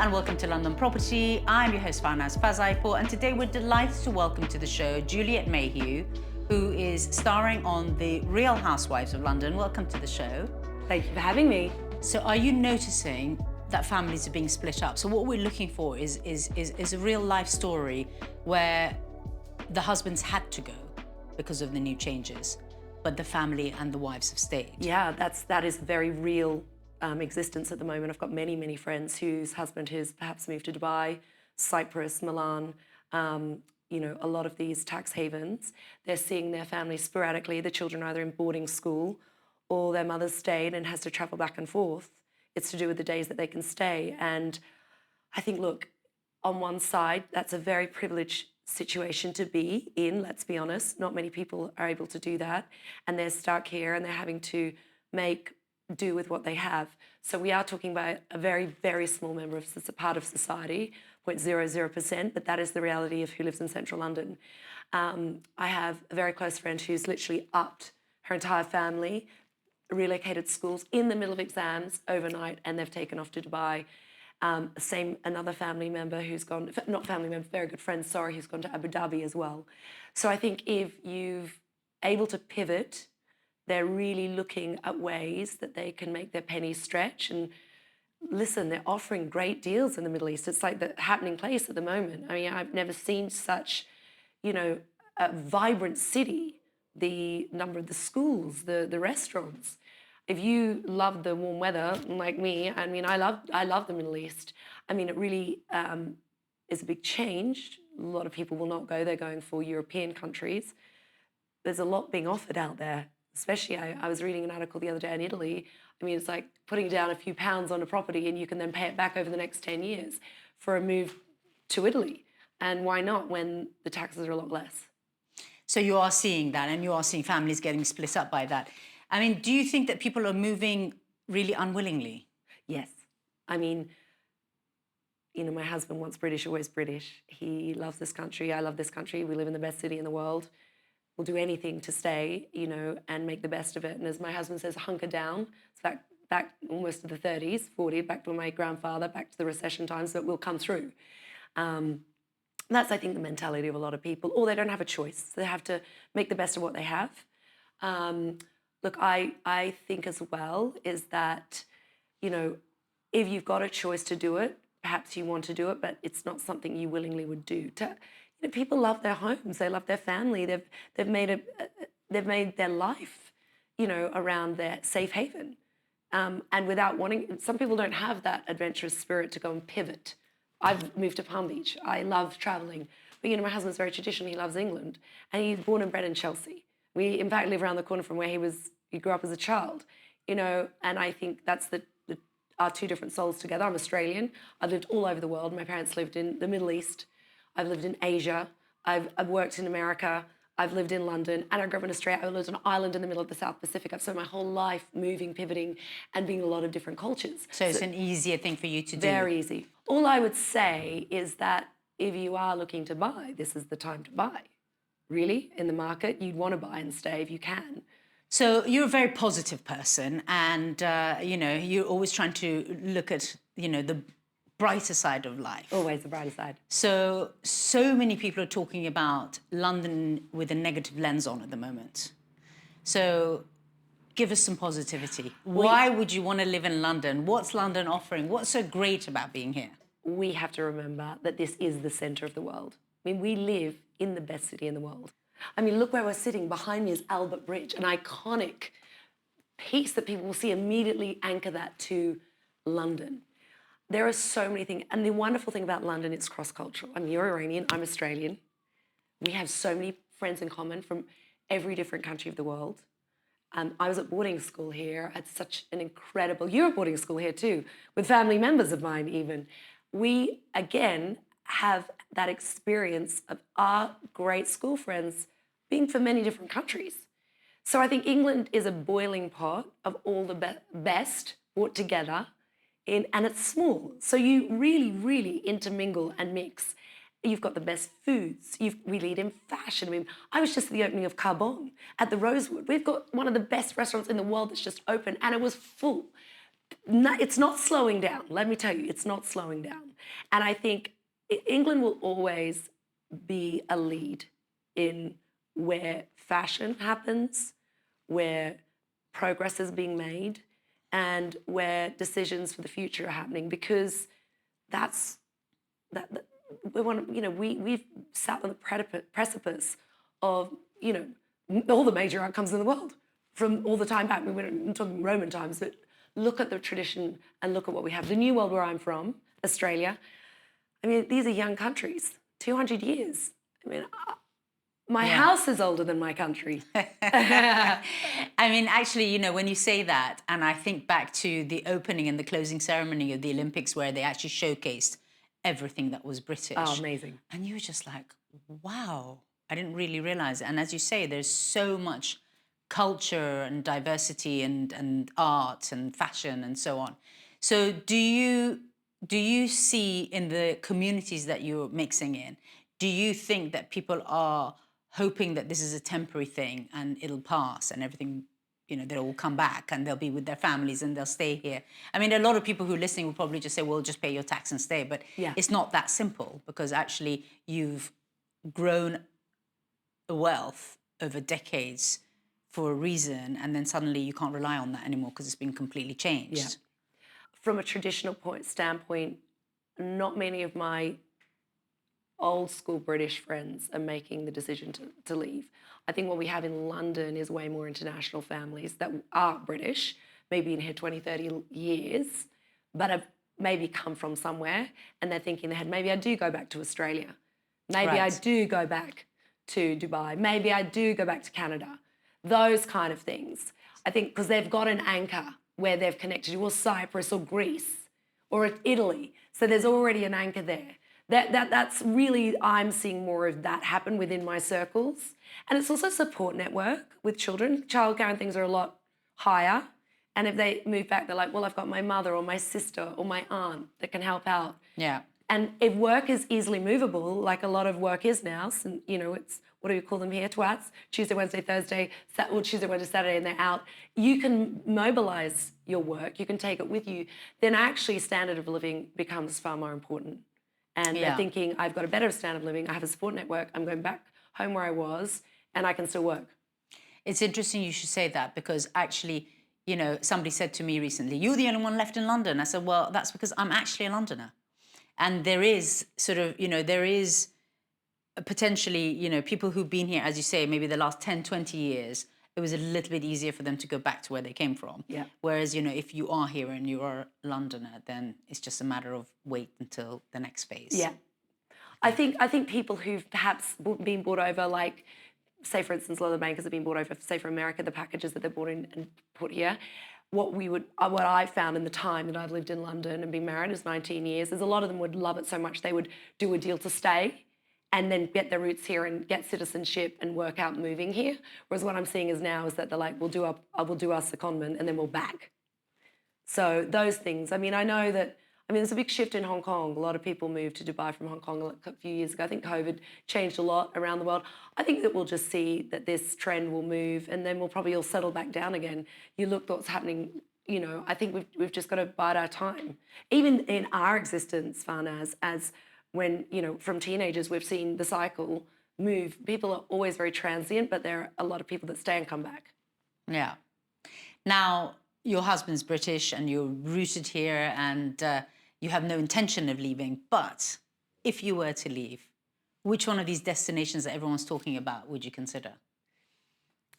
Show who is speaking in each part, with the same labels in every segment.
Speaker 1: and welcome to London Property. I'm your host Farnaz Fazaipour, and today we're delighted to welcome to the show Juliet Mayhew, who is starring on the Real Housewives of London. Welcome to the show.
Speaker 2: Thank you for having me.
Speaker 1: So are you noticing that families are being split up? So what we're looking for is a real life story where the husbands had to go because of the new changes, but the family and the wives have stayed.
Speaker 2: Yeah, that is a very real existence at the moment. I've got many friends whose husband has perhaps moved to Dubai, Cyprus, Milan, a lot of these tax havens. They're seeing their families sporadically. The children are either in boarding school or their mother's stayed and has to travel back and forth. It's to do with the days that they can stay. And I think, look, on one side, that's a very privileged situation to be in, let's be honest. Not many people are able to do that. And they're stuck here and they're having to make do with what they have. So we are talking about a very small member of part of society, 0.00%, but that is the reality of who lives in central London. I have a very close friend who's literally upped her entire family, relocated schools in the middle of exams overnight, and they've taken off to Dubai. Another family member who's gone, not family member, very good friend, who's gone to Abu Dhabi as well. So I think if you're able to pivot, they're really looking at ways that they can make their pennies stretch. And listen, they're offering great deals in the Middle East. It's like the happening place at the moment. I mean, I've never seen such, a vibrant city, the number of the schools, the restaurants. If you love the warm weather, like me, I mean, I love the Middle East. I mean, it really is a big change. A lot of people will not go. They're going for European countries. There's a lot being offered out there. Especially, I was reading an article the other day in Italy. I mean, it's like putting down a few pounds on a property and you can then pay it back over the next 10 years for a move to Italy. And why not when the taxes are a lot less?
Speaker 1: So you are seeing that, and you are seeing families getting split up by that. I mean, do you think that people are moving really unwillingly?
Speaker 2: Yes. I mean, my husband once British, always British. He loves this country. I love this country. We live in the best city in the world. We'll do anything to stay, and make the best of it. And as my husband says, hunker down. So back almost to the 30s, 40, back to my grandfather, back to the recession times, that we'll come through. That's, I think, the mentality of a lot of people. Or they don't have a choice. They have to make the best of what they have. Look, I think as well is that, if you've got a choice to do it, perhaps you want to do it, but it's not something you willingly would do. People love their homes, they love their family, they've made their life, around their safe haven. And without wanting, some people don't have that adventurous spirit to go and pivot. I've moved to Palm Beach. I love traveling. But, my husband's very traditional. He loves England. And he's born and bred in Chelsea. We, in fact, live around the corner from where he grew up as a child, and I think that's our two different souls together. I'm Australian. I've lived all over the world. My parents lived in the Middle East. I've lived in Asia, I've worked in America, I've lived in London, and I grew up in Australia. I lived on an island in the middle of the South Pacific. I've spent my whole life moving, pivoting, and being in a lot of different cultures.
Speaker 1: So it's an easier thing for you to do.
Speaker 2: Very easy. All I would say is that if you are looking to buy, this is the time to buy. Really, in the market, you'd want to buy and stay if you can.
Speaker 1: So you're a very positive person, and you're always trying to look at the brighter side of life.
Speaker 2: Always the brighter side.
Speaker 1: So many people are talking about London with a negative lens on at the moment. So give us some positivity. Why would you want to live in London? What's London offering? What's so great about being here?
Speaker 2: We have to remember that this is the centre of the world. I mean, we live in the best city in the world. I mean, look where we're sitting. Behind me is Albert Bridge, an iconic piece that people will see immediately anchor that to London. There are so many things. And the wonderful thing about London, it's cross-cultural. I mean, you're Iranian, I'm Australian. We have so many friends in common from every different country of the world. I was at boarding school here. I had such an incredible... You're at boarding school here too, with family members of mine even. We, again, have that experience of our great school friends being from many different countries. So I think England is a boiling pot of all the best brought together, and it's small. So you really intermingle and mix. You've got the best foods. We lead in fashion. I mean, I was just at the opening of Carbon at the Rosewood. We've got one of the best restaurants in the world that's just open, and it was full. No, it's not slowing down. Let me tell you, it's not slowing down. And I think England will always be a lead in where fashion happens, where progress is being made, and where decisions for the future are happening, because that's that we want, we've sat on the precipice of, all the major outcomes in the world from all the time back. We went into Roman times, but look at the tradition and look at what we have. The New World, where I'm from, Australia, I mean, these are young countries, 200 years. I mean, my house is older than my country.
Speaker 1: I mean, actually, when you say that, and I think back to the opening and the closing ceremony of the Olympics, where they actually showcased everything that was British.
Speaker 2: Oh, amazing.
Speaker 1: And you were just like, wow, I didn't really realize it. And as you say, there's so much culture and diversity and art and fashion and so on. So do you see in the communities that you're mixing in, do you think that people are hoping that this is a temporary thing and it'll pass and everything, they'll all come back and they'll be with their families and they'll stay here? I mean, a lot of people who are listening will probably just say, well, just pay your tax and stay. But it's not that simple, because actually you've grown a wealth over decades for a reason, and then suddenly you can't rely on that anymore because it's been completely changed.
Speaker 2: Yeah. From a traditional standpoint, not many of my old school British friends are making the decision to leave. I think what we have in London is way more international families that are British, maybe in here 20, 30 years, but have maybe come from somewhere, and they're thinking in their head, maybe I do go back to Australia. Maybe I do go back to Dubai. Maybe I do go back to Canada. Those kind of things. I think because they've got an anchor where they've connected to, or Cyprus or Greece or Italy. So there's already an anchor there. That's really, I'm seeing more of that happen within my circles. And it's also support network with children. Childcare and things are a lot higher. And if they move back, they're like, well, I've got my mother or my sister or my aunt that can help out.
Speaker 1: Yeah.
Speaker 2: And if work is easily movable, like a lot of work is now, so, it's, what do you call them here, twats? Tuesday, Wednesday, Thursday, or Tuesday, Wednesday, Saturday, and they're out. You can mobilise your work, you can take it with you. Then actually standard of living becomes far more important. And they're thinking, I've got a better standard of living, I have a support network, I'm going back home where I was, and I can still work.
Speaker 1: It's interesting you should say that, because actually, somebody said to me recently, you're the only one left in London. I said, well, that's because I'm actually a Londoner. And there is sort of, there is potentially, people who've been here, as you say, maybe the last 10, 20 years, it was a little bit easier for them to go back to where they came from.
Speaker 2: Yeah.
Speaker 1: Whereas, if you are here and you are a Londoner, then it's just a matter of wait until the next phase.
Speaker 2: Yeah. I think people who've perhaps been brought over, like, say, for instance, a lot of the bankers have been brought over, say, for America, the packages that they're brought in and put here. What I found in the time that I've lived in London and been married is 19 years, is a lot of them would love it so much they would do a deal to stay and then get their roots here and get citizenship and work out moving here. Whereas what I'm seeing is now is that they're like, we'll do our secondment and then we'll back. So those things. I mean, I know that, there's a big shift in Hong Kong. A lot of people moved to Dubai from Hong Kong a few years ago. I think COVID changed a lot around the world. I think that we'll just see that this trend will move, and then we'll probably all settle back down again. You look at what's happening, I think we've just got to bide our time. Even in our existence, Farnaz, as when, from teenagers, we've seen the cycle move. People are always very transient, but there are a lot of people that stay and come back.
Speaker 1: Yeah. Now, your husband's British and you're rooted here, and you have no intention of leaving. But if you were to leave, which one of these destinations that everyone's talking about would you consider?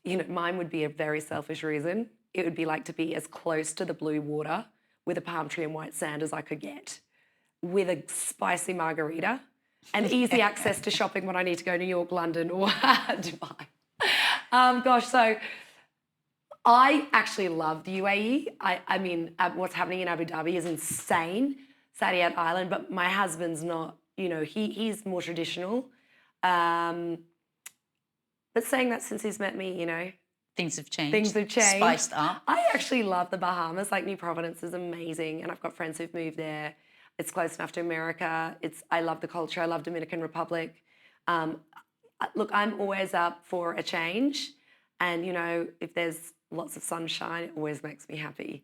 Speaker 2: Mine would be a very selfish reason. It would be like to be as close to the blue water with a palm tree and white sand as I could get, with a spicy margarita and easy access to shopping when I need to go to New York, London, or Dubai. So I actually love the UAE. I mean, what's happening in Abu Dhabi is insane, Saadiyat Island, but my husband's not, he's more traditional. But saying that, since he's met me,
Speaker 1: things have changed.
Speaker 2: Things have changed.
Speaker 1: Spiced up.
Speaker 2: I actually love the Bahamas. Like, New Providence is amazing, and I've got friends who've moved there. It's close enough to America. I love the culture. I love Dominican Republic. Look, I'm always up for a change, and if there's lots of sunshine, it always makes me happy.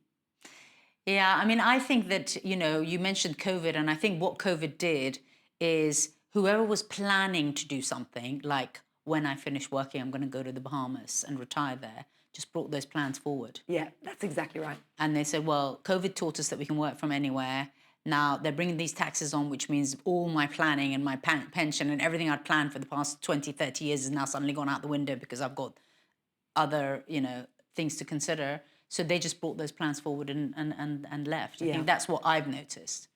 Speaker 1: Yeah, I mean, I think that, you mentioned COVID, and I think what COVID did is whoever was planning to do something, like when I finish working, I'm going to go to the Bahamas and retire there, just brought those plans forward.
Speaker 2: Yeah, that's exactly right.
Speaker 1: And they said, well, COVID taught us that we can work from anywhere. Now they're bringing these taxes on, which means all my planning and my pension and everything I'd planned for the past 20, 30 years is now suddenly gone out the window because I've got other, things to consider. So they just brought those plans forward and left. I
Speaker 2: Yeah.
Speaker 1: think that's what I've noticed.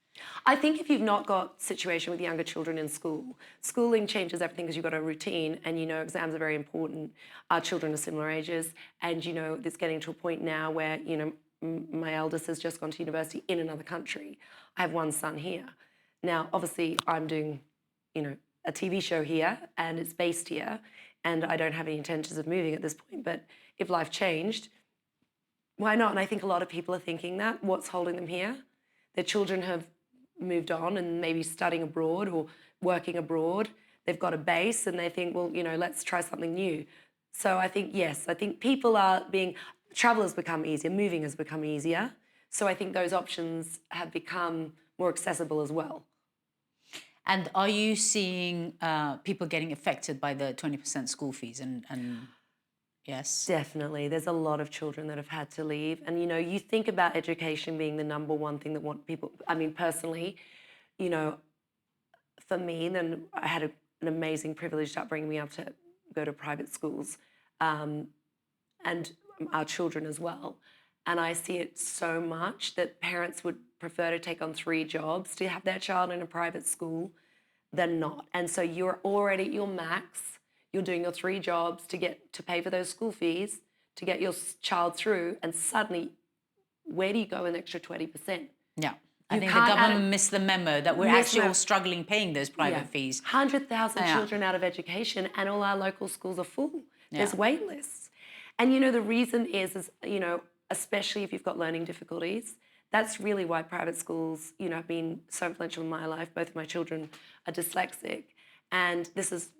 Speaker 2: I think if you've not got situation with younger children in school, schooling changes everything because you've got a routine and exams are very important. Our children are similar ages and it's getting to a point now where, my eldest has just gone to university in another country. I have one son here. Now, obviously, I'm doing, a TV show here and it's based here and I don't have any intentions of moving at this point. But if life changed, why not? And I think a lot of people are thinking that. What's holding them here? Their children have moved on and maybe studying abroad or working abroad. They've got a base and they think, well, let's try something new. So I think, yes, I think travel has become easier, moving has become easier. So I think those options have become more accessible as well.
Speaker 1: And are you seeing people getting affected by the 20% school fees? And yes?
Speaker 2: Definitely. There's a lot of children that have had to leave. And, you think about education being the number one thing that personally, for me, then I had an amazing privileged upbringing, being able to go to private schools and our children as well. And I see it so much that parents would prefer to take on 3 jobs to have their child in a private school than not. And so you're already at your max. You're doing your 3 jobs to pay for those school fees, to get your child through, and suddenly, where do you go an extra 20%?
Speaker 1: Yeah. I think the government missed the memo that we're actually all struggling paying those private fees.
Speaker 2: 100,000 children out of education and all our local schools are full. There's wait lists. And the reason is, especially if you've got learning difficulties, that's really why private schools, have been so influential in my life. Both of my children are dyslexic. And this is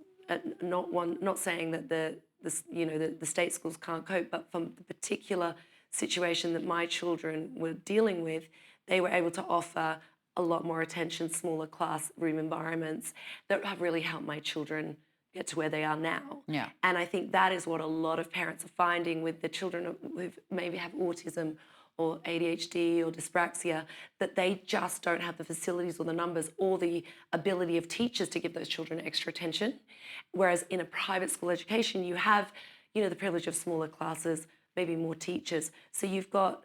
Speaker 2: not saying that the state schools can't cope, but from the particular situation that my children were dealing with, they were able to offer a lot more attention, smaller classroom environments that have really helped my children get to where they are now.
Speaker 1: Yeah.
Speaker 2: And I think that is what a lot of parents are finding with the children who maybe have autism or ADHD or dyspraxia, that they just don't have the facilities or the numbers or the ability of teachers to give those children extra attention. Whereas in a private school education, you have, the privilege of smaller classes, maybe more teachers. So you've got,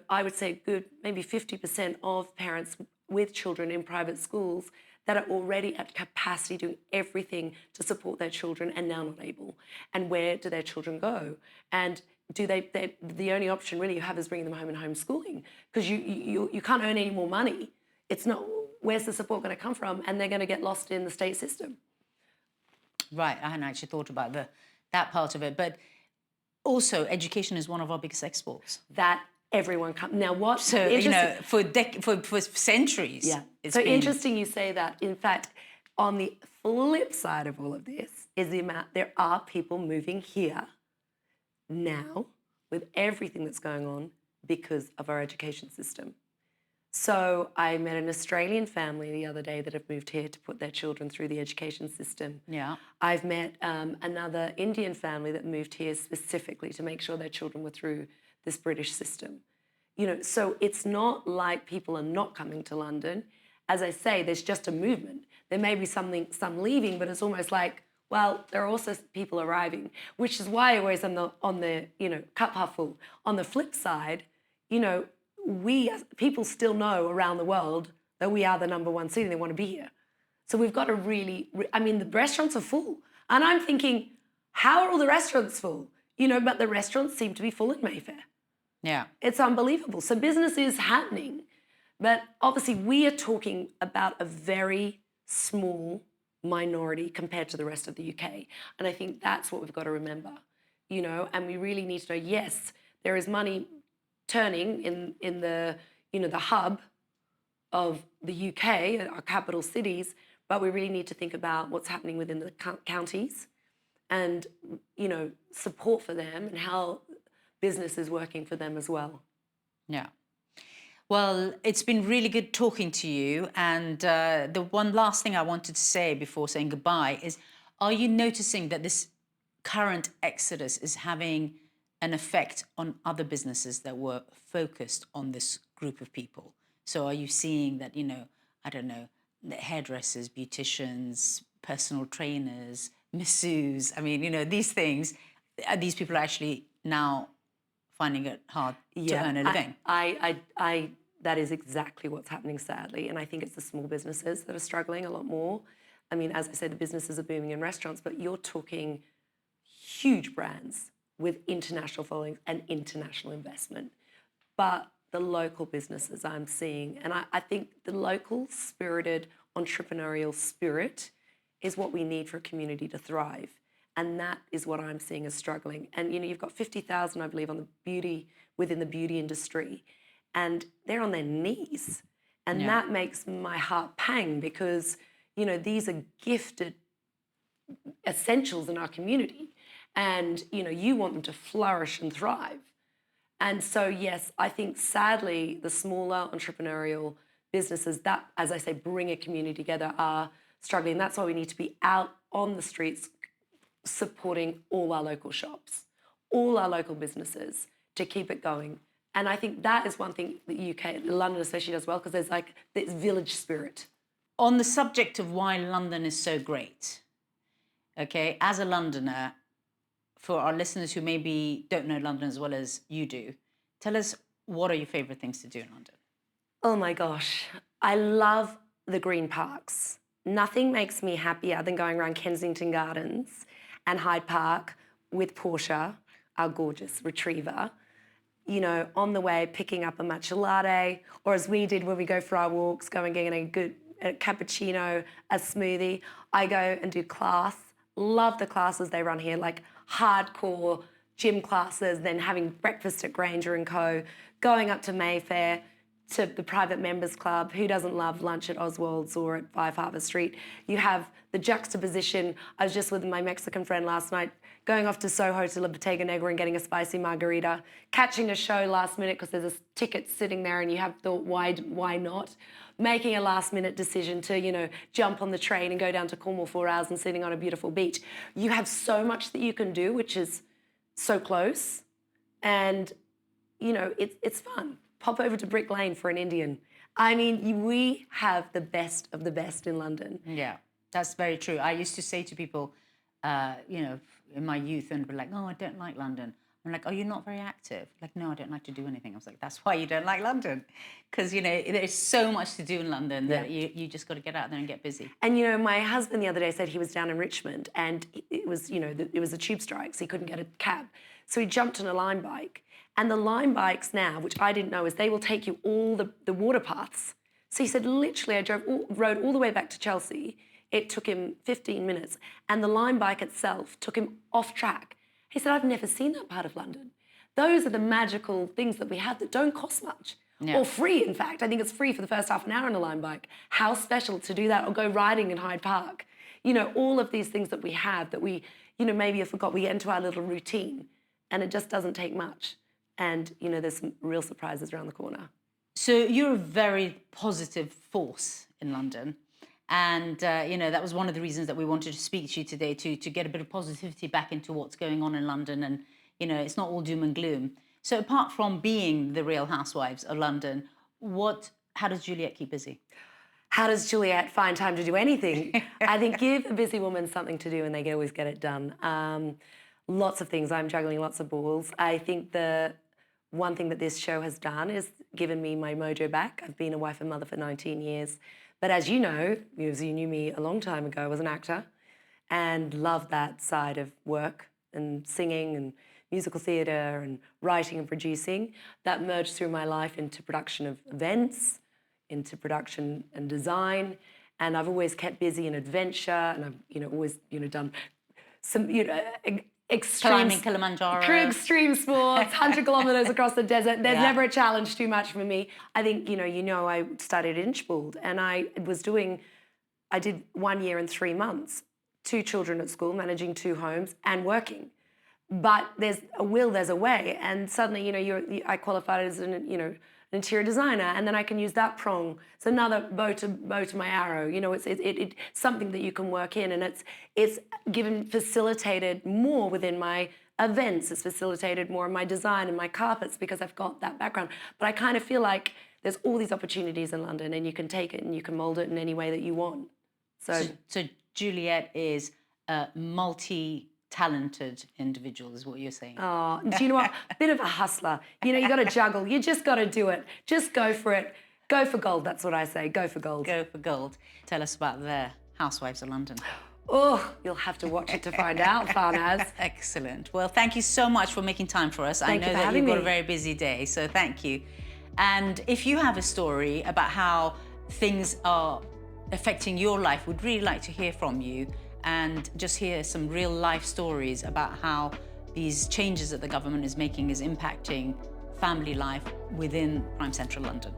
Speaker 2: I would say good, maybe 50% of parents with children in private schools that are already at capacity doing everything to support their children and now not able. And where do their children go? And the only option really you have is bringing them home and homeschooling, because you can't earn any more money. It's not, where's the support going to come from? And they're going to get lost in the state system.
Speaker 1: Right, I hadn't actually thought about that part of it. But also, education is one of our biggest exports.
Speaker 2: That everyone now what?
Speaker 1: So, for centuries.
Speaker 2: Yeah. So interesting you say that. In fact, on the flip side of all of this is the amount, there are people moving here now with everything that's going on because of our education system. So I met an Australian family the other day that have moved here to put their children through the education system.
Speaker 1: Yeah.
Speaker 2: I've met another Indian family that moved here specifically to make sure their children were through this British system. So it's not like people are not coming to London. As I say, there's just a movement. There may be some leaving, but it's almost like, well, there are also people arriving, which is why I always on the cup half full. On the flip side, we as people still know around the world that we are the number one city and they want to be here. So we've got to really, the restaurants are full. And I'm thinking, how are all the restaurants full? But the restaurants seem to be full in Mayfair.
Speaker 1: Yeah.
Speaker 2: It's unbelievable. So business is happening. But obviously we are talking about a very small minority compared to the rest of the UK. And I think that's what we've got to remember, and we really need to know, yes, there is money turning in the, the hub of the UK, our capital cities, but we really need to think about what's happening within the counties and, support for them and how business is working for them as well.
Speaker 1: Yeah. Well, it's been really good talking to you. And the one last thing I wanted to say before saying goodbye is, are you noticing that this current exodus is having an effect on other businesses that were focused on this group of people? So are you seeing that, I don't know, the hairdressers, beauticians, personal trainers, masseurs, I mean, these things, these people are actually now finding it hard to earn a living?
Speaker 2: That is exactly what's happening, sadly. And I think it's the small businesses that are struggling a lot more. I mean, as I said, the businesses are booming in restaurants, but you're talking huge brands with international followings and international investment. But the local businesses I'm seeing, and I think the local spirited entrepreneurial spirit is what we need for a community to thrive. And that is what I'm seeing as struggling. And you've got 50,000, I believe, within the beauty industry, and they're on their knees. And that makes my heart pang because, these are gifted essentials in our community. And, you want them to flourish and thrive. And so, yes, I think sadly, the smaller entrepreneurial businesses that, as I say, bring a community together are struggling. That's why we need to be out on the streets supporting all our local shops, all our local businesses to keep it going. And I think that is one thing the UK, London especially, does well because there's like this village spirit.
Speaker 1: On the subject of why London is so great, okay, as a Londoner, for our listeners who maybe don't know London as well as you do, tell us, what are your favourite things to do in London?
Speaker 2: Oh my gosh, I love the green parks. Nothing makes me happier than going around Kensington Gardens and Hyde Park with Portia, our gorgeous retriever, on the way picking up a matcha latte, or as we did when we go for our walks, go and get a cappuccino, a smoothie. I go and do class. Love the classes they run here, like hardcore gym classes, then having breakfast at Granger & Co, going up to Mayfair, to the private members club. Who doesn't love lunch at Oswald's or at 5 Harbour Street? You have the juxtaposition. I was just with my Mexican friend last night, going off to Soho to La Bottega Negra and getting a spicy margarita, catching a show last minute because there's a ticket sitting there and you have thought, why not? Making a last minute decision to, jump on the train and go down to Cornwall 4 hours and sitting on a beautiful beach. You have so much that you can do, which is so close. And, it's fun. Pop over to Brick Lane for an Indian. I mean, we have the best of the best in London.
Speaker 1: Yeah, that's very true. I used to say to people, in my youth, and be like, "Oh, I don't like London." I'm like, "Oh, you're not very active." Like, "No, I don't like to do anything." I was like, "That's why you don't like London, because there's so much to do in London that you just got to get out there and get busy."
Speaker 2: And my husband the other day said he was down in Richmond, and it was a tube strike, so he couldn't get a cab, so he jumped on a Lime bike. And the Lime bikes now, which I didn't know, is they will take you all the water paths. So he said, literally, I rode all the way back to Chelsea. It took him 15 minutes. And the Lime bike itself took him off track. He said, I've never seen that part of London. Those are the magical things that we have that don't cost much. Or free, in fact. I think it's free for the first half an hour on a Lime bike. How special to do that, or go riding in Hyde Park. All of these things that we have that we, maybe have forgot. We get into our little routine and it just doesn't take much. And, there's some real surprises around the corner.
Speaker 1: So you're a very positive force in London. And, that was one of the reasons that we wanted to speak to you today, to get a bit of positivity back into what's going on in London. And, it's not all doom and gloom. So apart from being the Real Housewives of London, how does Juliet keep busy?
Speaker 2: How does Juliet find time to do anything? I think give a busy woman something to do and they can always get it done. Lots of things. I'm juggling lots of balls. I think the one thing that this show has done is given me my mojo back. I've been a wife and mother for 19 years. But as you know, because you knew me a long time ago, I was an actor and loved that side of work and singing and musical theatre and writing and producing. That merged through my life into production of events, into production and design. And I've always kept busy in adventure, and I've, always, done some,
Speaker 1: Climbing Kilimanjaro.
Speaker 2: Extreme sports, 100 kilometres across the desert. There's never a challenge too much for me. I think, I studied Inchbald, and I did 1 year and 3 months, 2 children at school, managing 2 homes and working. But there's a will, there's a way. And suddenly, I qualified as an interior designer, and then I can use that prong. It's another bow to my arrow. You know, it's something that you can work in, and it's facilitated more within my events. It's facilitated more in my design and my carpets because I've got that background. But I kind of feel like there's all these opportunities in London, and you can take it and you can mold it in any way that you want.
Speaker 1: So Juliet is a multi-talented individual, is what you're saying.
Speaker 2: Oh, do you know what? A bit of a hustler. You know, you got to juggle. You just got to do it. Just go for it. Go for gold. That's what I say. Go for gold.
Speaker 1: Go for gold. Tell us about the Housewives of London.
Speaker 2: Oh, you'll have to watch it to find out, Farnaz.
Speaker 1: Excellent. Well, thank you so much for making time for us.
Speaker 2: Thank you
Speaker 1: I know
Speaker 2: for
Speaker 1: that you've
Speaker 2: having
Speaker 1: got a
Speaker 2: me.
Speaker 1: very busy day, so thank you. And if you have a story about how things are affecting your life, we'd really like to hear from you and just hear some real life stories about how these changes that the government is making is impacting family life within Prime Central London.